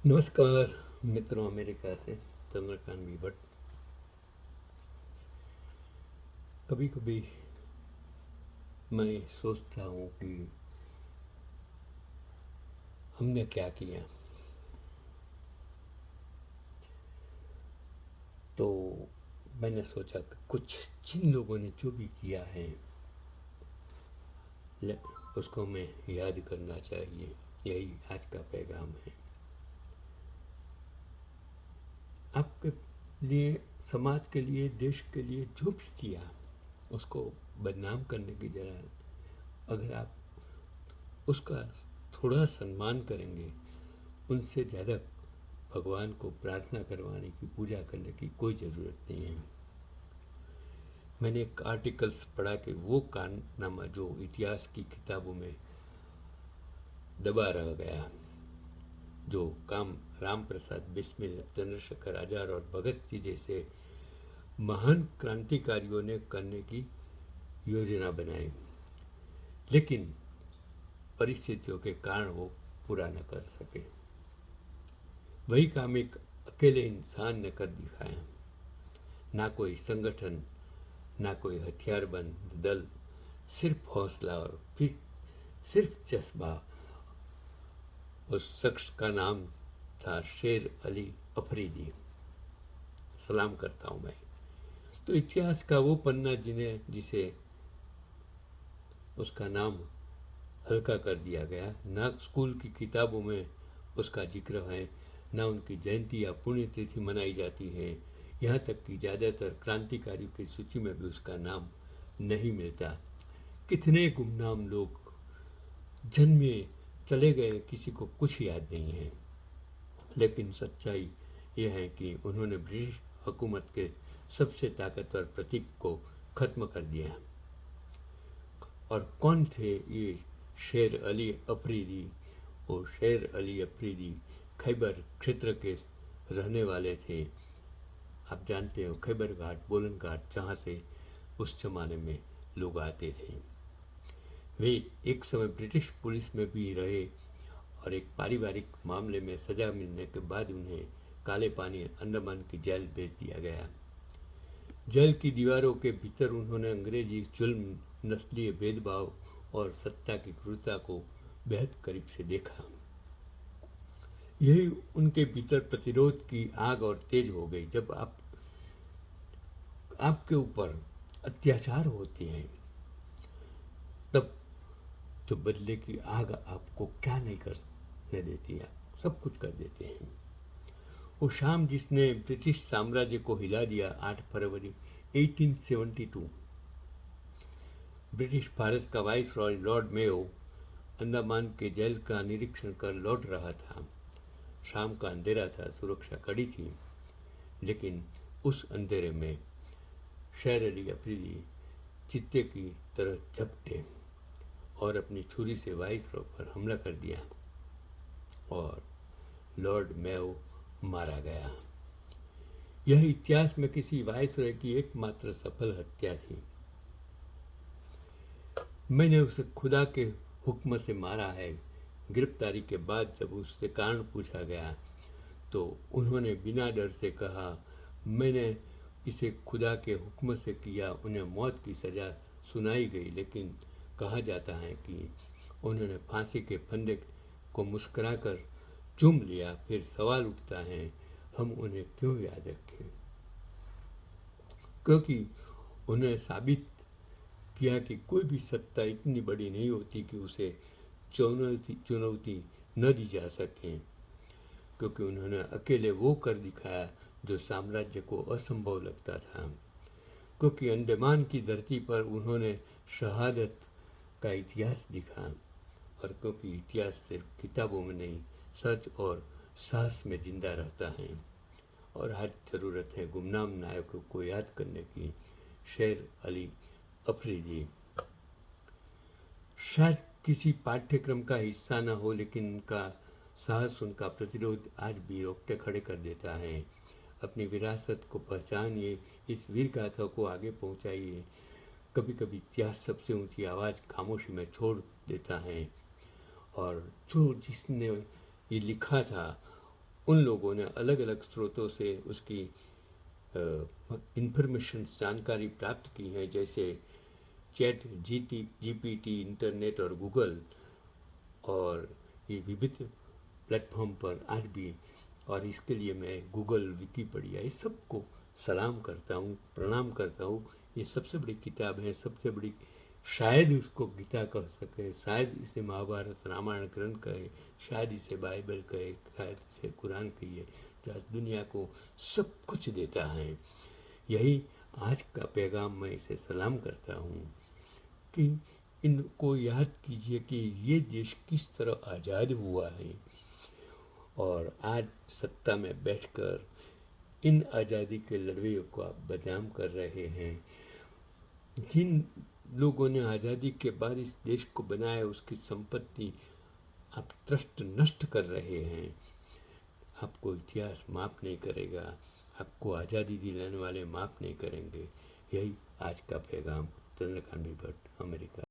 नमस्कार मित्रों, अमेरिका से चंद्रकांत बी भट्ट। कभी कभी मैं सोचता हूँ कि हमने क्या किया। तो मैंने सोचा कि कुछ जिन लोगों ने जो भी किया है उसको हमें याद करना चाहिए। यही आज का पैगाम है। आपके लिए, समाज के लिए, देश के लिए जो भी किया उसको बदनाम करने की जगह अगर आप उसका थोड़ा सम्मान करेंगे, उनसे ज़्यादा भगवान को प्रार्थना करवाने की, पूजा करने की कोई ज़रूरत नहीं है। मैंने एक आर्टिकल्स पढ़ा कि वो कारनामा जो इतिहास की किताबों में दबा रह गया, जो काम राम प्रसाद बिस्मिल, चंद्रशेखर आज़ाद और भगत जी जैसे महान क्रांतिकारियों ने करने की योजना बनाई, लेकिन परिस्थितियों के कारण वो पूरा न कर सके। वही काम एक अकेले इंसान ने कर दिखाया। ना कोई संगठन, ना कोई हथियारबंद दल, सिर्फ हौसला और फिर सिर्फ जज्बा। उस शख्स का नाम था शेर अली अफरीदी। सलाम करता हूँ मैं। तो इतिहास का वो पन्ना जिसे उसका नाम हल्का कर दिया गया, ना स्कूल की किताबों में उसका जिक्र है, ना उनकी जयंती या पुण्यतिथि मनाई जाती है। यहाँ तक कि ज़्यादातर क्रांतिकारियों की सूची में भी उसका नाम नहीं मिलता। कितने गुमनाम लोग जन्मे, चले गए, किसी को कुछ याद नहीं है। लेकिन सच्चाई यह है कि उन्होंने ब्रिटिश हुकूमत के सबसे ताकतवर प्रतीक को ख़त्म कर दिया। और कौन थे ये शेर अली अफरीदी? वो शेर अली अफरीदी खैबर क्षेत्र के रहने वाले थे। आप जानते हो, खैबर घाट, बोलन घाट, जहाँ से उस जमाने में लोग आते थे। वे एक समय ब्रिटिश पुलिस में भी रहे और एक पारिवारिक मामले में सजा मिलने के बाद उन्हें काले पानी अंडमान की जेल भेज दिया गया। जेल की दीवारों के भीतर उन्होंने अंग्रेजी जुल्म, नस्लीय भेदभाव और सत्ता की क्रूरता को बेहद करीब से देखा। यही उनके भीतर प्रतिरोध की आग और तेज हो गई। जब आपके ऊपर अत्याचार होते हैं, तब तो बदले की आग आपको क्या नहीं करने देती है, सब कुछ कर देते हैं। वो शाम जिसने ब्रिटिश साम्राज्य को हिला दिया, 8 फरवरी 1872। ब्रिटिश भारत का वाइसरॉय लॉर्ड मेयो अंडमान के जेल का निरीक्षण कर लौट रहा था। शाम का अंधेरा था, सुरक्षा कड़ी थी, लेकिन उस अंधेरे में शेर अली अफरीदी चित्ते की तरह झपटे और अपनी छुरी से वाइसरॉय पर हमला कर दिया और लॉर्ड मेयो मारा गया। यह इतिहास में किसी वाइसरॉय की एकमात्र सफल हत्या थी। मैंने उसे खुदा के हुक्म से मारा है। गिरफ्तारी के बाद जब उससे कारण पूछा गया तो उन्होंने बिना डर से कहा, मैंने इसे खुदा के हुक्म से किया। उन्हें मौत की सज़ा सुनाई गई, लेकिन कहा जाता है कि उन्होंने फांसी के फंदे को मुस्कुराकर चूम लिया। फिर सवाल उठता है, हम उन्हें क्यों याद रखें? क्योंकि उन्हें साबित किया कि कोई भी सत्ता इतनी बड़ी नहीं होती कि उसे चुनौती न दी जा सके। क्योंकि उन्होंने अकेले वो कर दिखाया जो साम्राज्य को असंभव लगता था। क्योंकि अंडमान की धरती पर उन्होंने शहादत का इतिहास लिखा। और क्योंकि इतिहास सिर्फ किताबों में नहीं, सच और साहस में जिंदा रहता है। और आज ज़रूरत है गुमनाम नायकों को याद करने की। शेर अली अफरीदी शायद किसी पाठ्यक्रम का हिस्सा न हो, लेकिन उनका साहस, उनका प्रतिरोध आज भी रोकटे खड़े कर देता है। अपनी विरासत को पहचानिए, इस वीर गाथा को आगे पहुंचाइए। कभी कभी इतिहास सबसे ऊंची आवाज़ खामोशी में छोड़ देता है। और जो जिसने ये लिखा था, उन लोगों ने अलग अलग स्रोतों से उसकी इंफॉर्मेशन जानकारी प्राप्त की है, जैसे चैट जीपीटी, इंटरनेट और गूगल, और ये विविध प्लेटफॉर्म पर आज भी। और इसके लिए मैं गूगल, विकिपीडिया, इस सबको सलाम करता हूँ, प्रणाम करता हूँ। ये सबसे बड़ी किताब है, सबसे बड़ी, शायद उसको गीता कह सके, शायद इसे महाभारत रामायण ग्रंथ कहे, शायद इसे बाइबल कहे, शायद इसे कुरान कहिए, जो आज दुनिया को सब कुछ देता है। यही आज का पैगाम मैं इसे सलाम करता हूँ कि इनको याद कीजिए कि ये देश किस तरह आज़ाद हुआ है, और आज सत्ता में बैठकर इन आज़ादी के लड़ाइयों को आप बदनाम कर रहे हैं। जिन लोगों ने आज़ादी के बाद इस देश को बनाया, उसकी संपत्ति आप त्रस्त नष्ट कर रहे हैं। आपको इतिहास माफ़ नहीं करेगा, आपको आज़ादी दिलाने वाले माफ़ नहीं करेंगे। यही आज का पैगाम। चंद्रकांत भट्ट, अमेरिका।